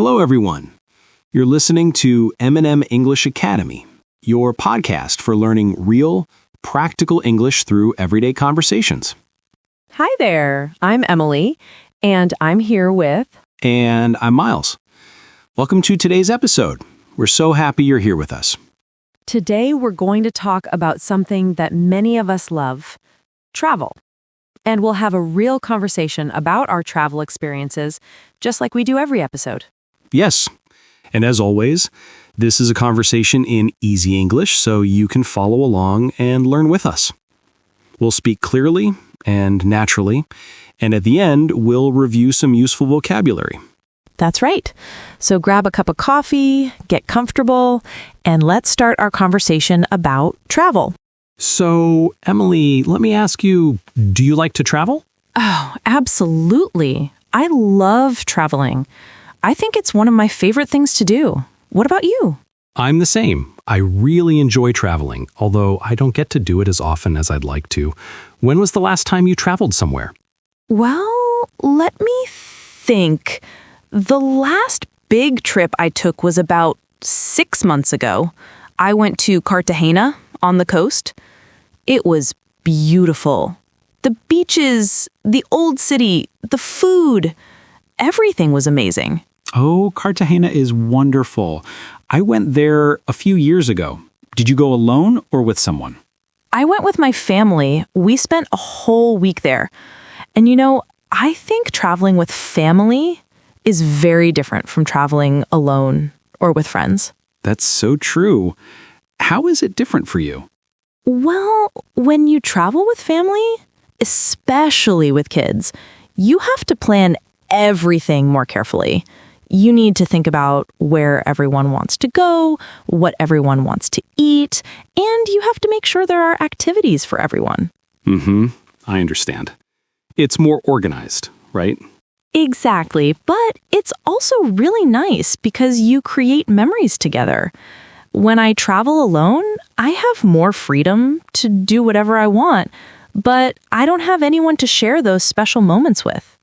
Hello, everyone. You're listening to M&M English Academy, your podcast for learning real, practical English through everyday conversations. Hi there. I'm Emily, and I'm here with... And I'm Miles. Welcome to today's episode. We're so happy you're here with us. Today, we're going to talk about something that many of us love, travel. And we'll have a real conversation about our travel experiences, just like we do every episode. Yes. And as always, this is a conversation in easy English, so you can follow along and learn with us. We'll speak clearly and naturally, and at the end, we'll review some useful vocabulary. That's right. So grab a cup of coffee, get comfortable, and let's start our conversation about travel. So, Emily, let me ask you, do you like to travel? Oh, absolutely. I love traveling. I think it's one of my favorite things to do. What about you? I'm the same. I really enjoy traveling, although I don't get to do it as often as I'd like to. When was the last time you traveled somewhere? Well, let me think. The last big trip I took was about 6 months ago. I went to Cartagena on the coast. It was beautiful. The beaches, the old city, the food, everything was amazing. Oh, Cartagena is wonderful. I went there a few years ago. Did you go alone or with someone? I went with my family. We spent a whole week there. And I think traveling with family is very different from traveling alone or with friends. That's so true. How is it different for you? Well, when you travel with family, especially with kids, you have to plan everything more carefully. You need to think about where everyone wants to go, what everyone wants to eat, and you have to make sure there are activities for everyone. I understand. It's more organized, right? Exactly, but it's also really nice because you create memories together. When I travel alone, I have more freedom to do whatever I want, but I don't have anyone to share those special moments with.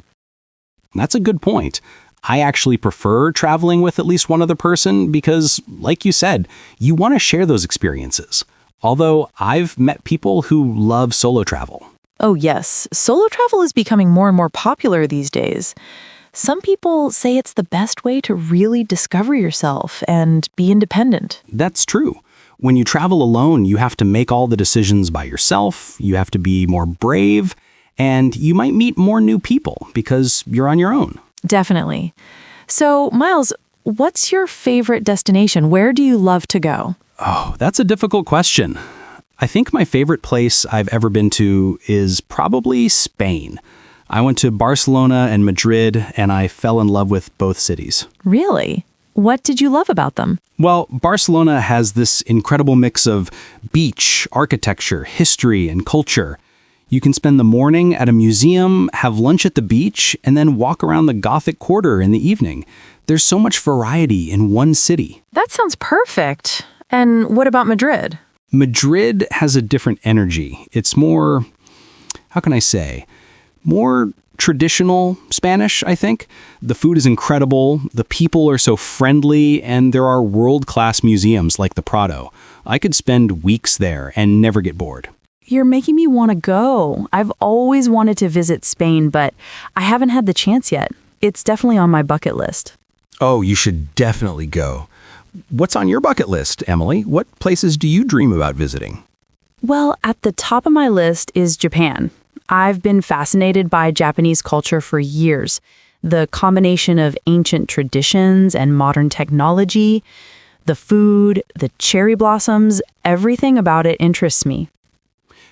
That's a good point. I actually prefer traveling with at least one other person because, like you said, you want to share those experiences. Although I've met people who love solo travel. Oh yes, solo travel is becoming more and more popular these days. Some people say it's the best way to really discover yourself and be independent. That's true. When you travel alone, you have to make all the decisions by yourself, you have to be more brave, and you might meet more new people because you're on your own. Definitely. So, Miles, what's your favorite destination? Where do you love to go? Oh, that's a difficult question. I think my favorite place I've ever been to is probably Spain. I went to Barcelona and Madrid, and I fell in love with both cities. Really? What did you love about them? Well, Barcelona has this incredible mix of beach, architecture, history, and culture. You can spend the morning at a museum, have lunch at the beach, and then walk around the Gothic Quarter in the evening. There's so much variety in one city. That sounds perfect. And what about Madrid? Madrid has a different energy. It's more, how can I say, more traditional Spanish, I think. The food is incredible, the people are so friendly, and there are world-class museums like the Prado. I could spend weeks there and never get bored. You're making me want to go. I've always wanted to visit Spain, but I haven't had the chance yet. It's definitely on my bucket list. Oh, you should definitely go. What's on your bucket list, Emily? What places do you dream about visiting? Well, at the top of my list is Japan. I've been fascinated by Japanese culture for years. The combination of ancient traditions and modern technology, the food, the cherry blossoms, everything about it interests me.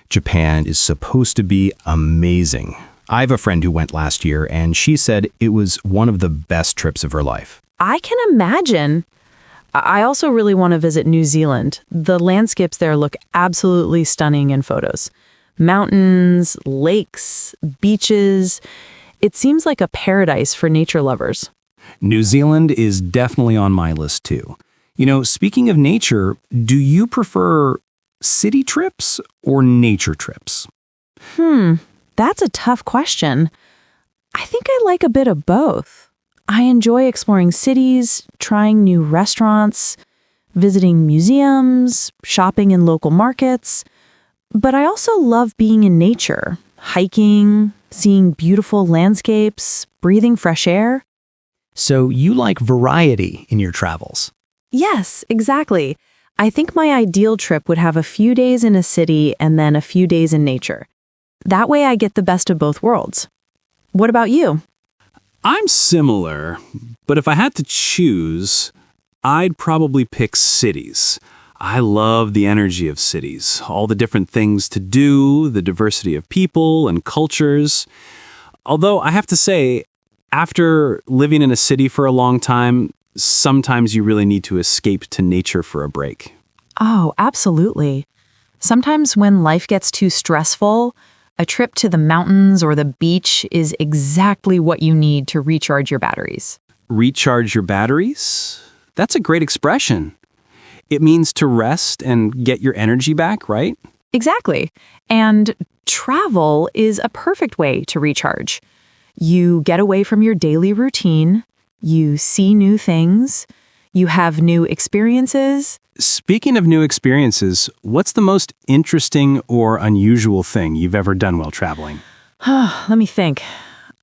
Japan is supposed to be amazing. I have a friend who went last year, and she said it was one of the best trips of her life. I can imagine. I also really want to visit New Zealand. The landscapes there look absolutely stunning in photos. Mountains, lakes, beaches. It seems like a paradise for nature lovers. New Zealand is definitely on my list too. Speaking of nature, do you prefer city trips or nature trips? That's a tough question. I think I like a bit of both. I enjoy exploring cities, trying new restaurants, visiting museums, shopping in local markets. But I also love being in nature, hiking, seeing beautiful landscapes, breathing fresh air. So you like variety in your travels. Yes, exactly. I think my ideal trip would have a few days in a city and then a few days in nature. That way I get the best of both worlds. What about you? I'm similar, but if I had to choose, I'd probably pick cities. I love the energy of cities, all the different things to do, the diversity of people and cultures. Although I have to say, after living in a city for a long time, sometimes you really need to escape to nature for a break. Oh, absolutely. Sometimes when life gets too stressful, a trip to the mountains or the beach is exactly what you need to recharge your batteries. Recharge your batteries? That's a great expression. It means to rest and get your energy back, right? Exactly. And travel is a perfect way to recharge. You get away from your daily routine, you see new things, you have new experiences. Speaking of new experiences, what's the most interesting or unusual thing you've ever done while traveling? Let me think.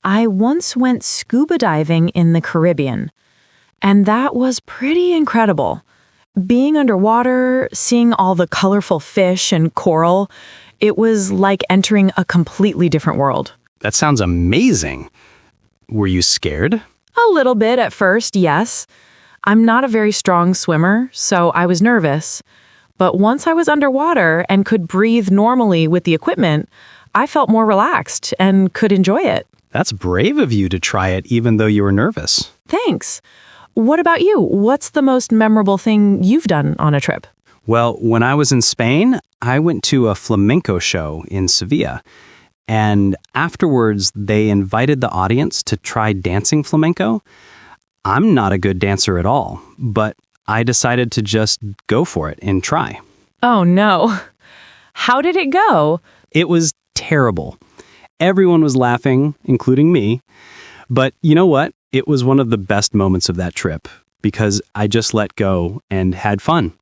I once went scuba diving in the Caribbean, and that was pretty incredible. Being underwater, seeing all the colorful fish and coral, it was like entering a completely different world. That sounds amazing. Were you scared? A little bit at first, yes. I'm not a very strong swimmer, so I was nervous. But once I was underwater and could breathe normally with the equipment, I felt more relaxed and could enjoy it. That's brave of you to try it even though you were nervous. Thanks. What about you? What's the most memorable thing you've done on a trip? Well, when I was in Spain, I went to a flamenco show in Sevilla. And afterwards, they invited the audience to try dancing flamenco. I'm not a good dancer at all, but I decided to just go for it and try. Oh, no. How did it go? It was terrible. Everyone was laughing, including me. But you know what? It was one of the best moments of that trip because I just let go and had fun.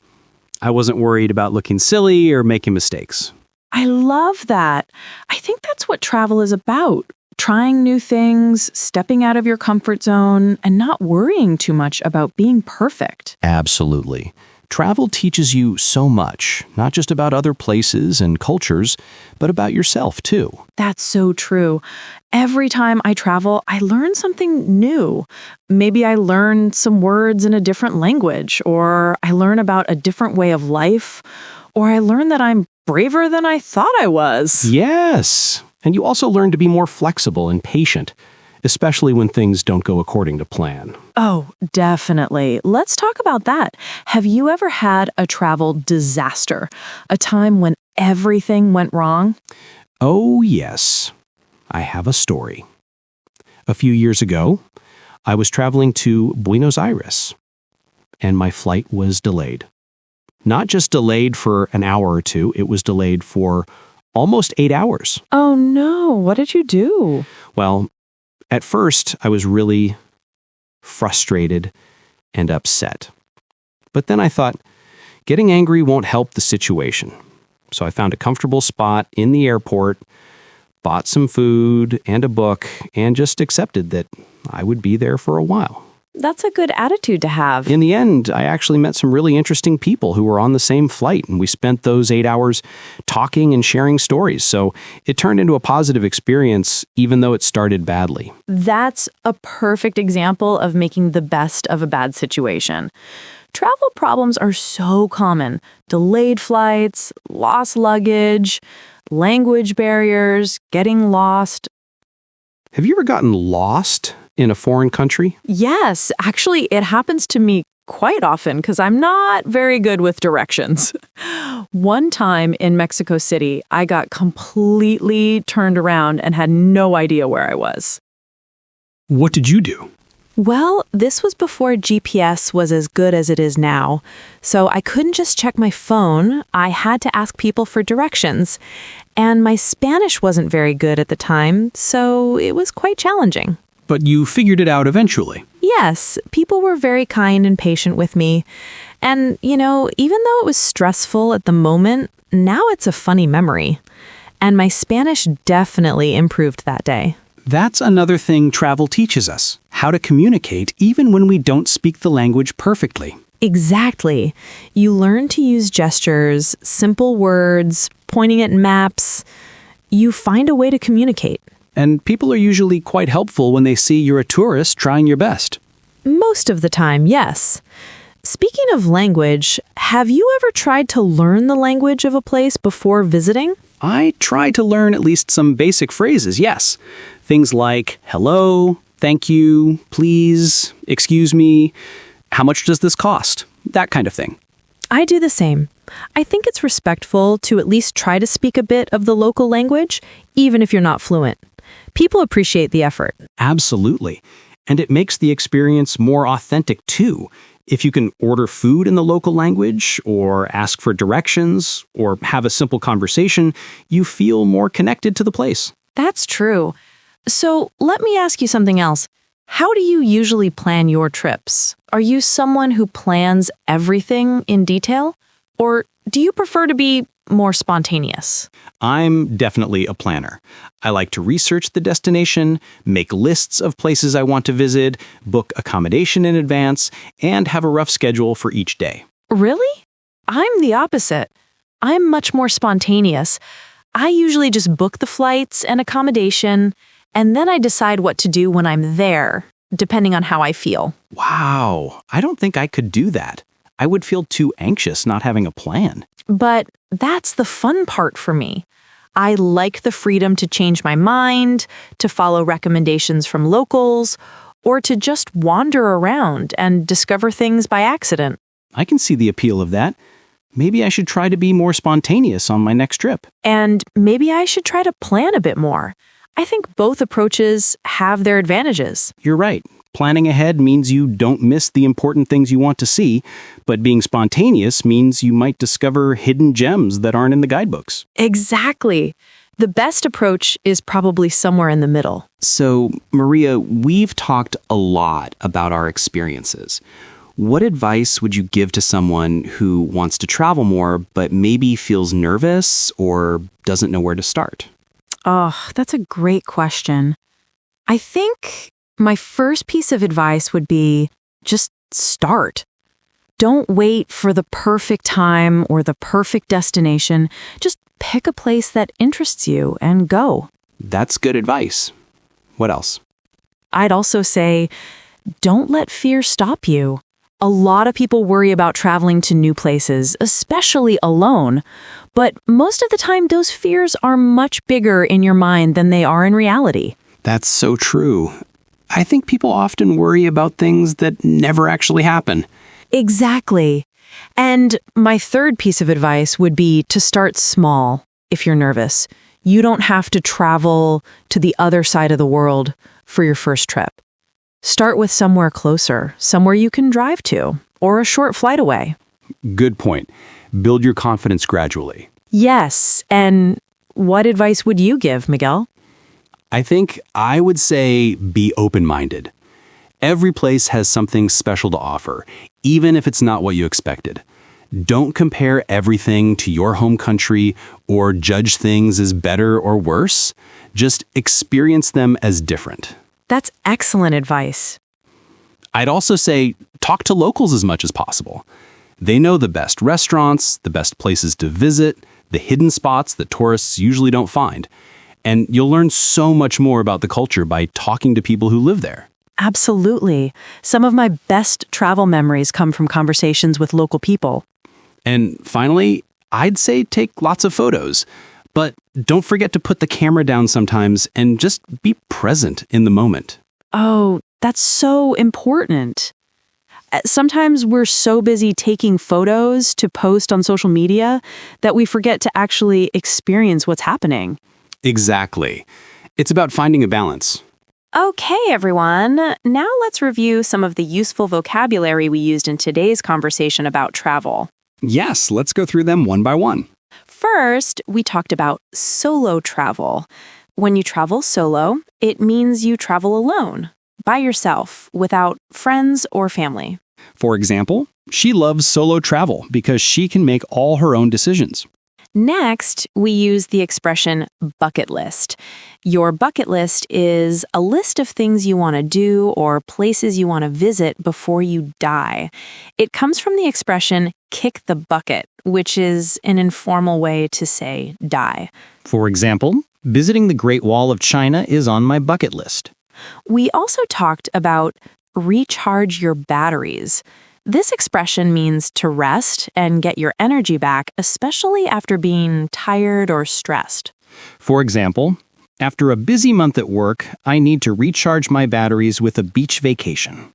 I wasn't worried about looking silly or making mistakes. I love that. I think that's what travel is about. Trying new things, stepping out of your comfort zone, and not worrying too much about being perfect. Absolutely. Travel teaches you so much, not just about other places and cultures, but about yourself too. That's so true. Every time I travel, I learn something new. Maybe I learn some words in a different language, or I learn about a different way of life, or I learn that I'm braver than I thought I was. Yes. And you also learn to be more flexible and patient, especially when things don't go according to plan. Oh, definitely. Let's talk about that. Have you ever had a travel disaster? A time when everything went wrong? Oh, yes. I have a story. A few years ago, I was traveling to Buenos Aires, and my flight was delayed. Not just delayed for an hour or two, it was delayed for almost 8 hours. Oh no, what did you do? Well, at first, I was really frustrated and upset. But then I thought, getting angry won't help the situation. So I found a comfortable spot in the airport, bought some food and a book, and just accepted that I would be there for a while. That's a good attitude to have. In the end, I actually met some really interesting people who were on the same flight, and we spent those 8 hours talking and sharing stories. So it turned into a positive experience, even though it started badly. That's a perfect example of making the best of a bad situation. Travel problems are so common. Delayed flights, lost luggage, language barriers, getting lost. Have you ever gotten lost in a foreign country? Yes, actually, it happens to me quite often because I'm not very good with directions. One time in Mexico City, I got completely turned around and had no idea where I was. What did you do? Well, this was before GPS was as good as it is now, so I couldn't just check my phone. I had to ask people for directions, and my Spanish wasn't very good at the time, so it was quite challenging. But you figured it out eventually. Yes, people were very kind and patient with me. And, even though it was stressful at the moment, now it's a funny memory. And my Spanish definitely improved that day. That's another thing travel teaches us, how to communicate even when we don't speak the language perfectly. Exactly. You learn to use gestures, simple words, pointing at maps. You find a way to communicate. And people are usually quite helpful when they see you're a tourist trying your best. Most of the time, yes. Speaking of language, have you ever tried to learn the language of a place before visiting? I try to learn at least some basic phrases, yes. Things like hello, thank you, please, excuse me, how much does this cost? That kind of thing. I do the same. I think it's respectful to at least try to speak a bit of the local language, even if you're not fluent. People appreciate the effort. Absolutely. And it makes the experience more authentic too. If you can order food in the local language, or ask for directions, or have a simple conversation, you feel more connected to the place. That's true. So let me ask you something else. How do you usually plan your trips? Are you someone who plans everything in detail? Or do you prefer to be more spontaneous? I'm definitely a planner. I like to research the destination, make lists of places I want to visit, book accommodation in advance, and have a rough schedule for each day. Really? I'm the opposite. I'm much more spontaneous. I usually just book the flights and accommodation, and then I decide what to do when I'm there, depending on how I feel. Wow, I don't think I could do that. I would feel too anxious not having a plan. But that's the fun part for me. I like the freedom to change my mind, to follow recommendations from locals, or to just wander around and discover things by accident. I can see the appeal of that. Maybe I should try to be more spontaneous on my next trip. And maybe I should try to plan a bit more. I think both approaches have their advantages. You're right. Planning ahead means you don't miss the important things you want to see, but being spontaneous means you might discover hidden gems that aren't in the guidebooks. Exactly. The best approach is probably somewhere in the middle. So, Maria, we've talked a lot about our experiences. What advice would you give to someone who wants to travel more but maybe feels nervous or doesn't know where to start? Oh, that's a great question. I think my first piece of advice would be just start. Don't wait for the perfect time or the perfect destination. Just pick a place that interests you and go. That's good advice. What else? I'd also say, don't let fear stop you. A lot of people worry about traveling to new places, especially alone. But most of the time, those fears are much bigger in your mind than they are in reality. That's so true. I think people often worry about things that never actually happen. Exactly. And my third piece of advice would be to start small if you're nervous. You don't have to travel to the other side of the world for your first trip. Start with somewhere closer, somewhere you can drive to, or a short flight away. Good point. Build your confidence gradually. Yes, and what advice would you give, Miguel? I think I would say be open-minded. Every place has something special to offer, even if it's not what you expected. Don't compare everything to your home country or judge things as better or worse. Just experience them as different. That's excellent advice. I'd also say talk to locals as much as possible. They know the best restaurants, the best places to visit, the hidden spots that tourists usually don't find. And you'll learn so much more about the culture by talking to people who live there. Absolutely. Some of my best travel memories come from conversations with local people. And finally, I'd say take lots of photos. But don't forget to put the camera down sometimes and just be present in the moment. Oh, that's so important. Sometimes we're so busy taking photos to post on social media that we forget to actually experience what's happening. Exactly. It's about finding a balance. Okay, everyone. Now let's review some of the useful vocabulary we used in today's conversation about travel. Yes, let's go through them one by one. First, we talked about solo travel. When you travel solo, it means you travel alone. by yourself, without friends or family. For example, she loves solo travel because she can make all her own decisions. Next, we use the expression bucket list. Your bucket list is a list of things you want to do or places you want to visit before you die. It comes from the expression kick the bucket, which is an informal way to say die. For example, visiting the Great Wall of China is on my bucket list. We also talked about recharge your batteries. This expression means to rest and get your energy back, especially after being tired or stressed. For example, after a busy month at work, I need to recharge my batteries with a beach vacation.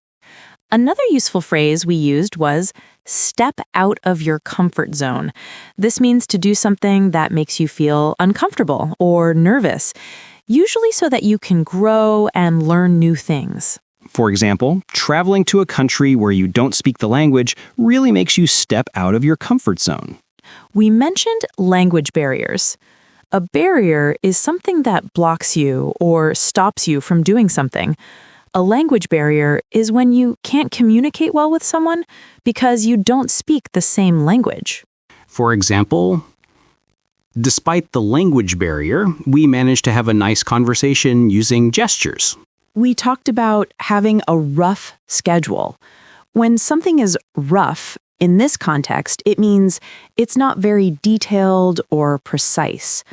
Another useful phrase we used was step out of your comfort zone. This means to do something that makes you feel uncomfortable or nervous, usually so that you can grow and learn new things. For example, traveling to a country where you don't speak the language really makes you step out of your comfort zone. We mentioned language barriers. A barrier is something that blocks you or stops you from doing something. A language barrier is when you can't communicate well with someone because you don't speak the same language. For example, despite the language barrier, we managed to have a nice conversation using gestures. We talked about having a rough schedule. When something is rough, in this context, it means it's not very detailed or precise.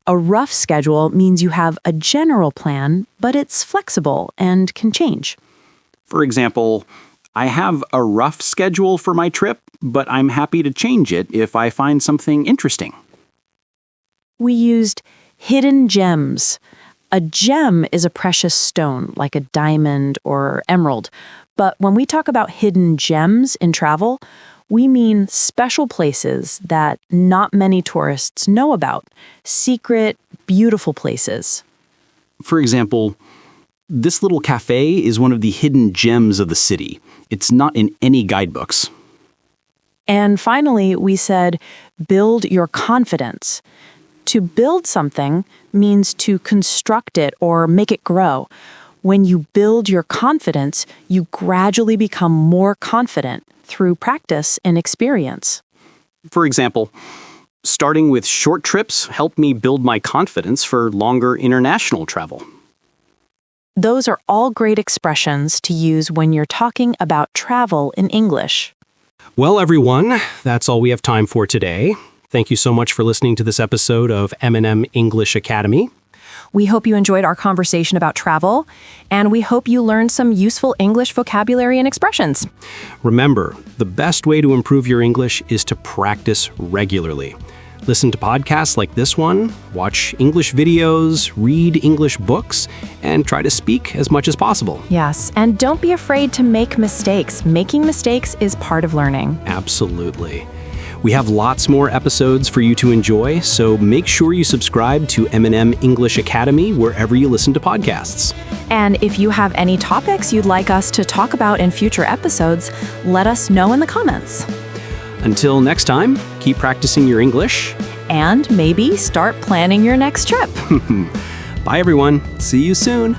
A rough schedule means you have a general plan, but it's flexible and can change. For example, I have a rough schedule for my trip, but I'm happy to change it if I find something interesting. We used hidden gems. A gem is a precious stone, like a diamond or emerald. But when we talk about hidden gems in travel, we mean special places that not many tourists know about. Secret, beautiful places. For example, this little cafe is one of the hidden gems of the city. It's not in any guidebooks. And finally, we said, build your confidence. To build something means to construct it or make it grow. When you build your confidence, you gradually become more confident through practice and experience. For example, starting with short trips helped me build my confidence for longer international travel. Those are all great expressions to use when you're talking about travel in English. Well, everyone, that's all we have time for today. Thank you so much for listening to this episode of M&M English Academy. We hope you enjoyed our conversation about travel, and we hope you learned some useful English vocabulary and expressions. Remember, the best way to improve your English is to practice regularly. Listen to podcasts like this one, watch English videos, read English books, and try to speak as much as possible. Yes, and don't be afraid to make mistakes. Making mistakes is part of learning. Absolutely. We have lots more episodes for you to enjoy, so make sure you subscribe to M&M English Academy wherever you listen to podcasts. And if you have any topics you'd like us to talk about in future episodes, let us know in the comments. Until next time, keep practicing your English. And maybe start planning your next trip. Bye, everyone. See you soon.